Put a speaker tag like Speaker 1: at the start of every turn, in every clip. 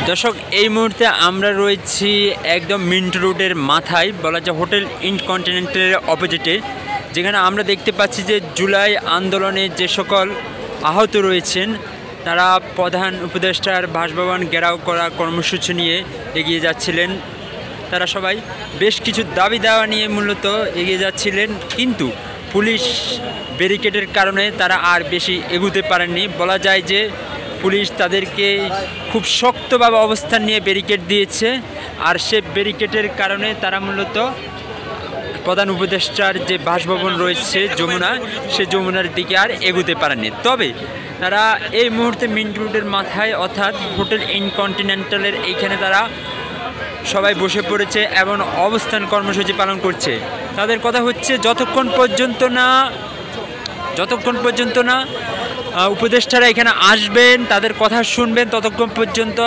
Speaker 1: দর্শক, এই মুহূর্তে আমরা রয়েছি একদম মিন্ট রোডের মাথায়, বলা যায় হোটেল ইন্টারকন্টিনেন্টালের অপোজিটে, যেখানে আমরা দেখতে পাচ্ছি যে জুলাই আন্দোলনে যে সকল আহত রয়েছেন তারা প্রধান উপদেষ্টার বাসভবন ঘেরাও করা কর্মসূচি নিয়ে এগিয়ে যাচ্ছিলেন। তারা সবাই বেশ কিছু দাবি দাওয়া নিয়ে মূলত এগিয়ে যাচ্ছিলেন, কিন্তু পুলিশ ব্যারিকেডের কারণে তারা আর বেশি এগুতে পারেননি। বলা যায় যে পুলিশ তাদেরকে খুব শক্তভাবে অবস্থান নিয়ে ব্যারিকেড দিয়েছে, আর সে ব্যারিকেডের কারণে তারা মূলত প্রধান উপদেষ্টার যে বাসভবন রয়েছে যমুনা, সে যমুনার দিকে আর এগুতে পারেনি। তবে তারা এই মুহূর্তে মিন্ট রোডের মাথায় অর্থাৎ হোটেল ইন্টারকন্টিনেন্টালের এইখানে তারা সবাই বসে পড়েছে এবং অবস্থান কর্মসূচি পালন করছে। তাদের কথা হচ্ছে যতক্ষণ পর্যন্ত না উপদেষ্টারা এখানে আসবেন, তাদের কথা শুনবেন, ততক্ষণ পর্যন্ত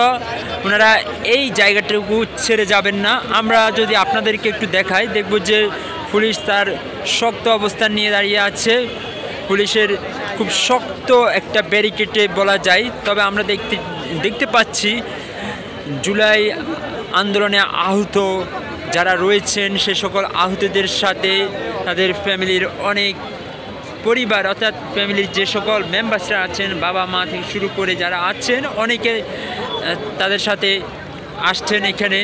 Speaker 1: ওনারা এই জায়গাটুকু ছেড়ে যাবেন না। আমরা যদি আপনাদেরকে একটু দেখাই, দেখব যে পুলিশ তার শক্ত অবস্থান নিয়ে দাঁড়িয়ে আছে। পুলিশের খুব শক্ত একটা ব্যারিকেডে বলা যায়। তবে আমরা দেখতে পাচ্ছি জুলাই আন্দোলনে আহত যারা রয়েছেন সে সকল আহতদের সাথে তাদের ফ্যামিলির অনেক পরিবার, অর্থাৎ ফ্যামিলির যে সকল মেম্বার্সরা আছেন, বাবা মা থেকে শুরু করে যারা আছেন, অনেকে তাদের সাথে আসছেন এখানে।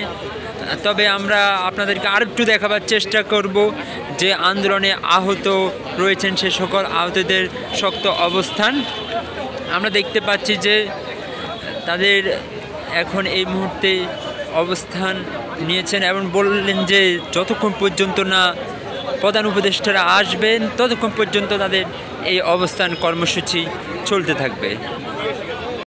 Speaker 1: তবে আমরা আপনাদেরকে আরেকটু দেখাবার চেষ্টা করব যে আন্দোলনে আহত রয়েছেন সে সকল আহতদের শক্ত অবস্থান। আমরা দেখতে পাচ্ছি যে তাদের এখন এই মুহূর্তে অবস্থান নিয়েছেন এবং বললেন যে যতক্ষণ পর্যন্ত না প্রধান উপদেষ্টারা আসবেন ততক্ষণ পর্যন্ত তাদের এই অবস্থান কর্মসূচি চলতে থাকবে।